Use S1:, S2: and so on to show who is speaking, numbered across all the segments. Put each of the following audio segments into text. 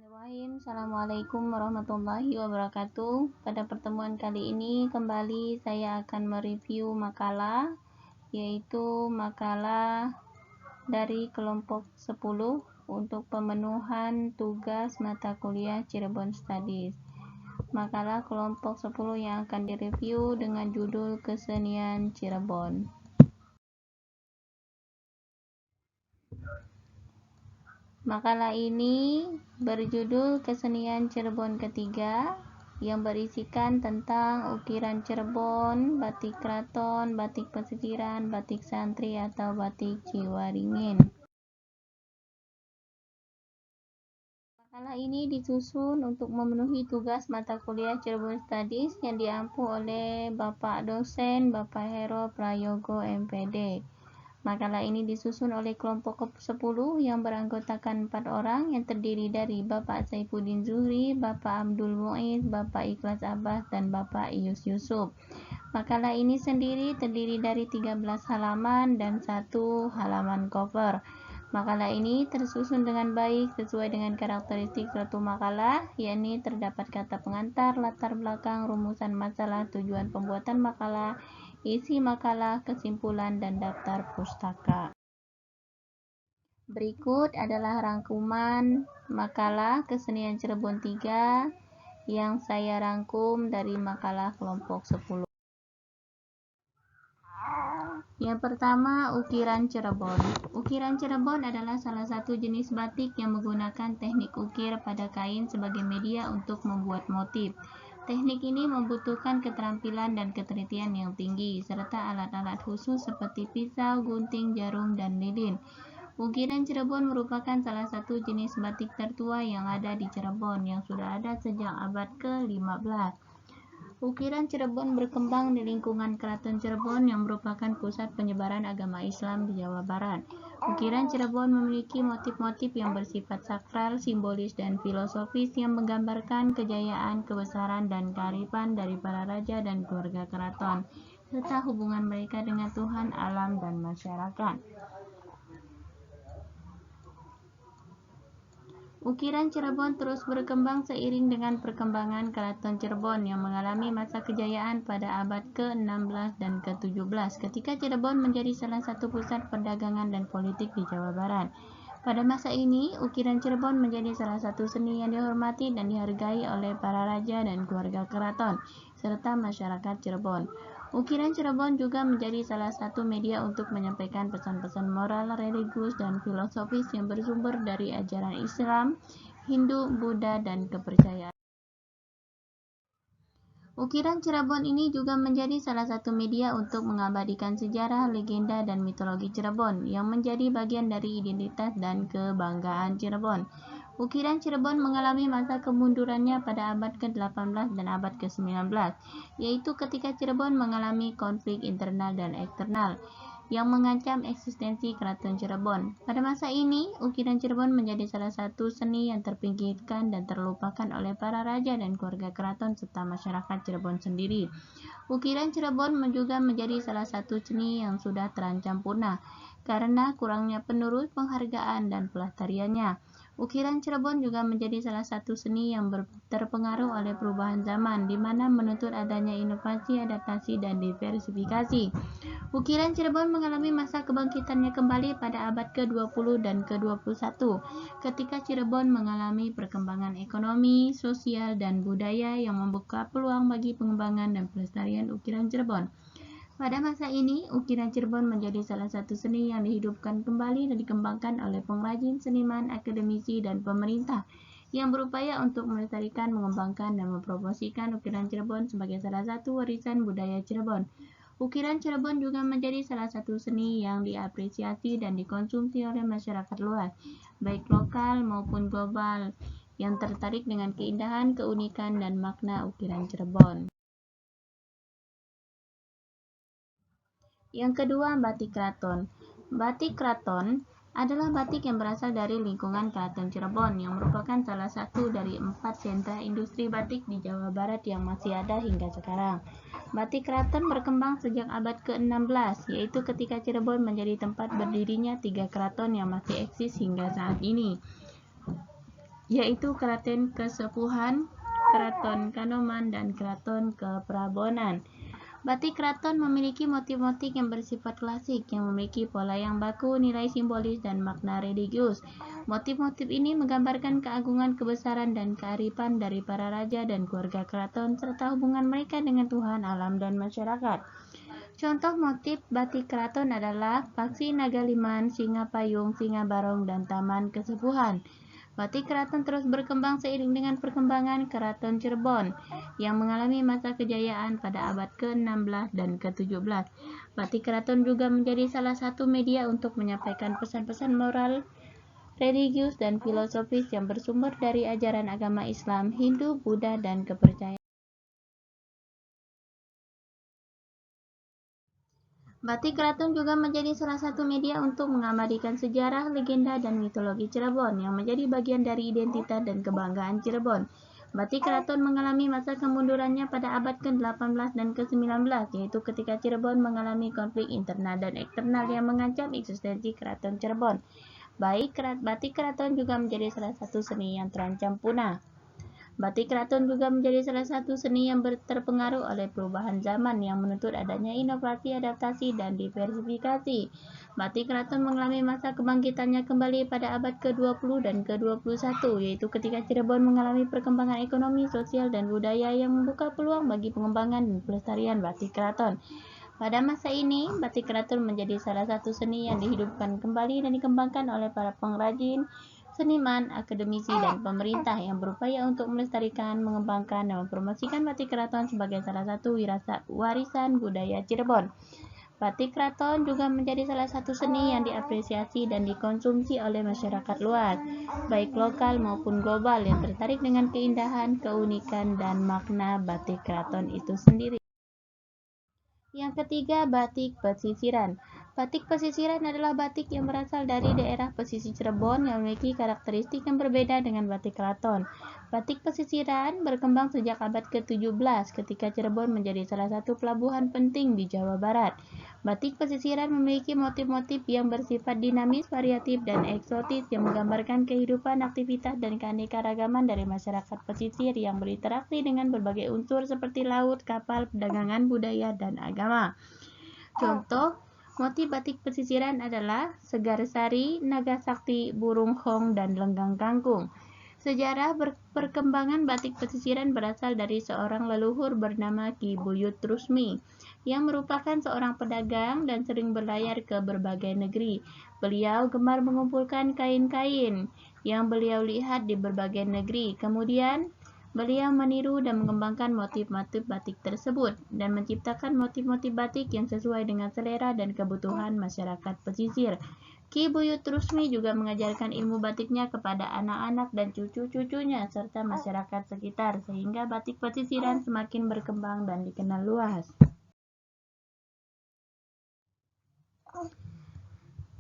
S1: Bismillahirrahmanirrahim. Assalamualaikum warahmatullahi wabarakatuh. Pada pertemuan kali ini kembali saya akan mereview makalah, yaitu makalah dari kelompok 10 untuk pemenuhan tugas mata kuliah Cirebon Studies. Makalah kelompok 10 yang akan direview dengan judul Kesenian Cirebon. Makalah ini berjudul Kesenian Cirebon Ketiga, yang berisikan tentang ukiran Cirebon, batik keraton, batik pesisiran, batik santri atau batik Ciwaringin. Makalah ini disusun untuk memenuhi tugas mata kuliah Cirebon Studies yang diampu oleh Bapak dosen Bapak Hero Prayogo MPD. Makalah ini disusun oleh kelompok 10 yang beranggotakan 4 orang yang terdiri dari Bapak Saifuddin Zuhri, Bapak Abdul Muiz, Bapak Ikhlas Abbas, dan Bapak Iyus Yusuf. Makalah ini sendiri terdiri dari 13 halaman dan 1 halaman cover. Makalah ini tersusun dengan baik sesuai dengan karakteristik suatu makalah, yakni terdapat kata pengantar, latar belakang, rumusan masalah, tujuan pembuatan makalah, isi makalah, kesimpulan, dan daftar pustaka. Berikut adalah rangkuman makalah Kesenian Cirebon 3 yang saya rangkum dari makalah kelompok 10. Yang pertama, ukiran Cirebon. Ukiran Cirebon adalah salah satu jenis batik yang menggunakan teknik ukir pada kain sebagai media untuk membuat motif. Teknik ini membutuhkan keterampilan dan ketelitian yang tinggi, serta alat-alat khusus seperti pisau, gunting, jarum, dan lilin. Ukiran Cirebon merupakan salah satu jenis batik tertua yang ada di Cirebon, yang sudah ada sejak abad ke-15. Ukiran Cirebon berkembang di lingkungan Keraton Cirebon yang merupakan pusat penyebaran agama Islam di Jawa Barat. Ukiran Cirebon memiliki motif-motif yang bersifat sakral, simbolis, dan filosofis yang menggambarkan kejayaan, kebesaran, dan kearifan dari para raja dan keluarga keraton, serta hubungan mereka dengan Tuhan, alam, dan masyarakat. Ukiran Cirebon terus berkembang seiring dengan perkembangan Keraton Cirebon yang mengalami masa kejayaan pada abad ke-16 dan ke-17 ketika Cirebon menjadi salah satu pusat perdagangan dan politik di Jawa Barat. Pada masa ini, ukiran Cirebon menjadi salah satu seni yang dihormati dan dihargai oleh para raja dan keluarga keraton, serta masyarakat Cirebon. Ukiran Cirebon juga menjadi salah satu media untuk menyampaikan pesan-pesan moral, religius, dan filosofis yang bersumber dari ajaran Islam, Hindu, Buddha, dan kepercayaan. Ukiran Cirebon ini juga menjadi salah satu media untuk mengabadikan sejarah, legenda, dan mitologi Cirebon yang menjadi bagian dari identitas dan kebanggaan Cirebon. Ukiran Cirebon mengalami masa kemundurannya pada abad ke-18 dan abad ke-19, yaitu ketika Cirebon mengalami konflik internal dan eksternal yang mengancam eksistensi Keraton Cirebon. Pada masa ini, ukiran Cirebon menjadi salah satu seni yang terpinggirkan dan terlupakan oleh para raja dan keluarga keraton serta masyarakat Cirebon sendiri. Ukiran Cirebon juga menjadi salah satu seni yang sudah terancam punah karena kurangnya penerus, penghargaan, dan pelestariannya. Ukiran Cirebon juga menjadi salah satu seni yang terpengaruh oleh perubahan zaman, di mana menuntut adanya inovasi, adaptasi, dan diversifikasi. Ukiran Cirebon mengalami masa kebangkitannya kembali pada abad ke-20 dan ke-21, ketika Cirebon mengalami perkembangan ekonomi, sosial, dan budaya yang membuka peluang bagi pengembangan dan pelestarian ukiran Cirebon. Pada masa ini, ukiran Cirebon menjadi salah satu seni yang dihidupkan kembali dan dikembangkan oleh pengrajin, seniman, akademisi, dan pemerintah yang berupaya untuk melestarikan, mengembangkan, dan mempromosikan ukiran Cirebon sebagai salah satu warisan budaya Cirebon. Ukiran Cirebon juga menjadi salah satu seni yang diapresiasi dan dikonsumsi oleh masyarakat luas, baik lokal maupun global, yang tertarik dengan keindahan, keunikan, dan makna ukiran Cirebon. Yang kedua, batik keraton. Batik keraton adalah batik yang berasal dari lingkungan Keraton Cirebon yang merupakan salah satu dari 4 sentra industri batik di Jawa Barat yang masih ada hingga sekarang. Batik keraton berkembang sejak abad ke-16, yaitu ketika Cirebon menjadi tempat berdirinya 3 keraton yang masih eksis hingga saat ini. yaitu Keraton Kesepuhan, Keraton Kanoman, dan Keraton Keprabonan. Batik keraton memiliki motif-motif yang bersifat klasik, yang memiliki pola yang baku, nilai simbolis, dan makna religius. Motif-motif ini menggambarkan keagungan, kebesaran, dan kearifan dari para raja dan keluarga keraton, serta hubungan mereka dengan Tuhan, alam, dan masyarakat. Contoh motif batik keraton adalah Paksi Nagaliman, Singa Payung, Singa Barong, dan Taman Kesepuhan. Batik keraton terus berkembang seiring dengan perkembangan Keraton Cirebon yang mengalami masa kejayaan pada abad ke-16 dan ke-17. Batik keraton juga menjadi salah satu media untuk menyampaikan pesan-pesan moral, religius, dan filosofis yang bersumber dari ajaran agama Islam, Hindu, Buddha, dan kepercayaan. Batik keraton juga menjadi salah satu media untuk mengabadikan sejarah, legenda, dan mitologi Cirebon yang menjadi bagian dari identitas dan kebanggaan Cirebon. Batik keraton mengalami masa kemundurannya pada abad ke-18 dan ke-19, yaitu ketika Cirebon mengalami konflik internal dan eksternal yang mengancam eksistensi keraton Cirebon. Batik keraton juga menjadi salah satu seni yang terancam punah. Batik keraton juga menjadi salah satu seni yang terpengaruh oleh perubahan zaman yang menuntut adanya inovasi, adaptasi, dan diversifikasi. Batik keraton mengalami masa kebangkitannya kembali pada abad ke-20 dan ke-21, yaitu ketika Cirebon mengalami perkembangan ekonomi, sosial, dan budaya yang membuka peluang bagi pengembangan dan pelestarian batik keraton. Pada masa ini, batik keraton menjadi salah satu seni yang dihidupkan kembali dan dikembangkan oleh para pengrajin, seniman, akademisi, dan pemerintah yang berupaya untuk melestarikan, mengembangkan, dan mempromosikan batik keraton sebagai salah satu warisan budaya Cirebon. Batik keraton juga menjadi salah satu seni yang diapresiasi dan dikonsumsi oleh masyarakat luas, baik lokal maupun global, yang tertarik dengan keindahan, keunikan, dan makna batik keraton itu sendiri. Yang ketiga, batik pesisiran. Batik pesisiran adalah batik yang berasal dari daerah pesisir Cirebon yang memiliki karakteristik yang berbeda dengan batik keraton. Batik pesisiran berkembang sejak abad ke-17 ketika Cirebon menjadi salah satu pelabuhan penting di Jawa Barat. Batik pesisiran memiliki motif-motif yang bersifat dinamis, variatif, dan eksotis yang menggambarkan kehidupan, aktivitas, dan keanekaragaman dari masyarakat pesisir yang berinteraksi dengan berbagai unsur seperti laut, kapal, perdagangan, budaya, dan agama. Contoh motif batik pesisiran adalah Segar Sari, Naga Sakti, Burung Hong, dan Lenggang Kangkung. Sejarah perkembangan batik pesisiran berasal dari seorang leluhur bernama Ki Buyut Trusmi, yang merupakan seorang pedagang dan sering berlayar ke berbagai negeri. Beliau gemar mengumpulkan kain-kain yang beliau lihat di berbagai negeri. Kemudian, beliau meniru dan mengembangkan motif-motif batik tersebut dan menciptakan motif-motif batik yang sesuai dengan selera dan kebutuhan masyarakat pesisir. Ki Buyut Trusmi juga mengajarkan ilmu batiknya kepada anak-anak dan cucu-cucunya serta masyarakat sekitar, sehingga batik pesisiran semakin berkembang dan dikenal luas.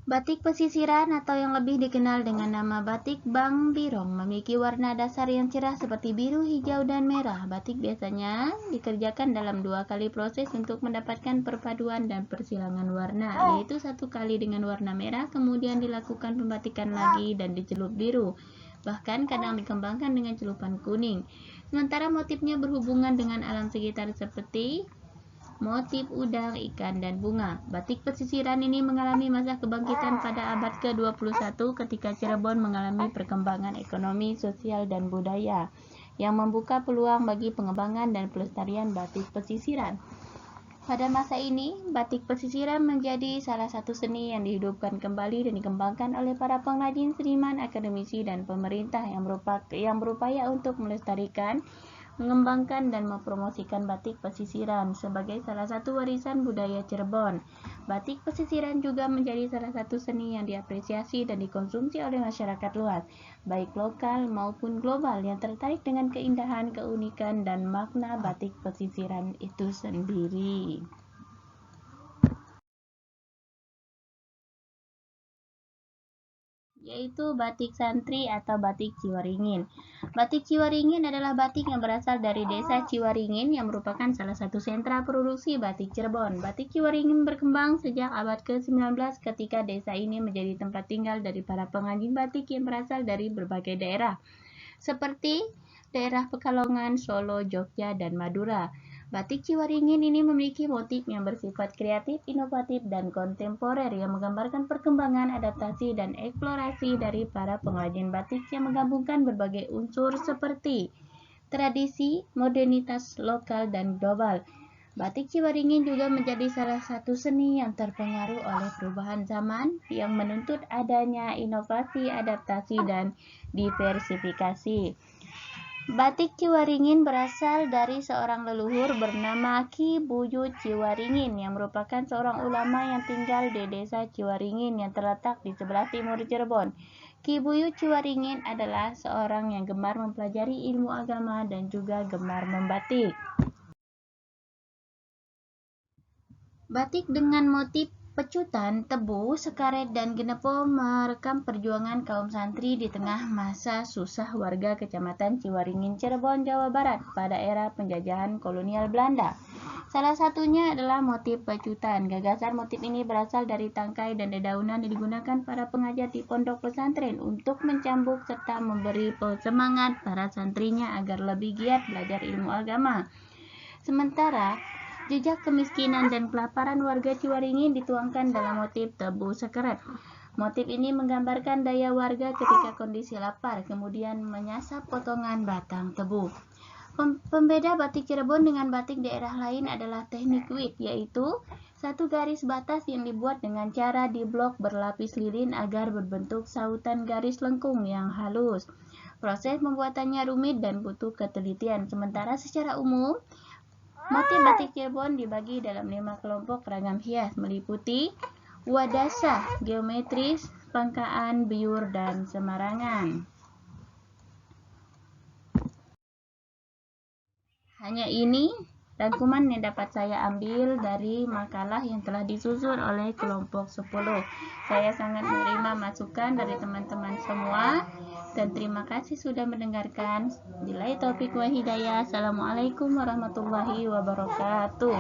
S1: Batik pesisiran atau yang lebih dikenal dengan nama batik Bang Birong memiliki warna dasar yang cerah seperti biru, hijau, dan merah. Batik biasanya dikerjakan dalam 2 kali proses untuk mendapatkan perpaduan dan persilangan warna, yaitu 1 kali dengan warna merah, kemudian dilakukan pembatikan lagi dan dicelup biru. Bahkan kadang dikembangkan dengan celupan kuning. Sementara motifnya berhubungan dengan alam sekitar seperti motif udang, ikan, dan bunga. Batik pesisiran ini mengalami masa kebangkitan pada abad ke-21 ketika Cirebon mengalami perkembangan ekonomi, sosial, dan budaya yang membuka peluang bagi pengembangan dan pelestarian batik pesisiran. Pada masa ini, batik pesisiran menjadi salah satu seni yang dihidupkan kembali dan dikembangkan oleh para pengrajin, seniman, akademisi, dan pemerintah yang berupaya untuk melestarikan, mengembangkan, dan mempromosikan batik pesisiran sebagai salah satu warisan budaya Cirebon. Batik pesisiran juga menjadi salah satu seni yang diapresiasi dan dikonsumsi oleh masyarakat luas, baik lokal maupun global, yang tertarik dengan keindahan, keunikan, dan makna batik pesisiran itu sendiri. Yaitu batik santri atau batik Ciwaringin. Batik Ciwaringin adalah batik yang berasal dari desa Ciwaringin yang merupakan salah satu sentra produksi batik Cirebon. Batik Ciwaringin berkembang sejak abad ke-19 ketika desa ini menjadi tempat tinggal dari para pengrajin batik yang berasal dari berbagai daerah. seperti daerah Pekalongan, Solo, Jogja, dan Madura. Batik Ciwaringin ini memiliki motif yang bersifat kreatif, inovatif, dan kontemporer yang menggambarkan perkembangan, adaptasi, dan eksplorasi dari para pengrajin batik yang menggabungkan berbagai unsur seperti tradisi, modernitas lokal, dan global. Batik Ciwaringin juga menjadi salah satu seni yang terpengaruh oleh perubahan zaman yang menuntut adanya inovasi, adaptasi, dan diversifikasi. Batik Ciwaringin berasal dari seorang leluhur bernama Ki Buyut Ciwaringin yang merupakan seorang ulama yang tinggal di desa Ciwaringin yang terletak di sebelah timur Cirebon. Ki Buyut Ciwaringin adalah seorang yang gemar mempelajari ilmu agama dan juga gemar membatik. Batik dengan motif pecutan, tebu, sekaret, dan genepo merekam perjuangan kaum santri di tengah masa susah warga Kecamatan Ciwaringin, Cirebon, Jawa Barat pada era penjajahan kolonial Belanda. Salah satunya adalah motif pecutan. Gagasan motif ini berasal dari tangkai dan dedaunan yang digunakan para pengajar di pondok pesantren untuk mencambuk serta memberi semangat para santrinya agar lebih giat belajar ilmu agama. Sementara jejak kemiskinan dan kelaparan warga Ciwaringin dituangkan dalam motif tebu sekaret. Motif ini menggambarkan daya warga ketika kondisi lapar, kemudian menyasap potongan batang tebu. Pembeda batik Cirebon dengan batik daerah lain adalah teknik wit, yaitu satu garis batas yang dibuat dengan cara diblok berlapis lilin agar berbentuk sautan garis lengkung yang halus. Proses pembuatannya rumit dan butuh ketelitian, sementara secara umum motif batik Cirebon dibagi dalam 5 kelompok ragam hias meliputi wadasah, geometris, pangkaan, biur, dan semarangan. Hanya ini rangkuman yang dapat saya ambil dari makalah yang telah disusun oleh kelompok 10. Saya sangat menerima masukan dari teman-teman semua dan terima kasih sudah mendengarkan. Billahi taufik wa hidayah. Assalamualaikum warahmatullahi wabarakatuh.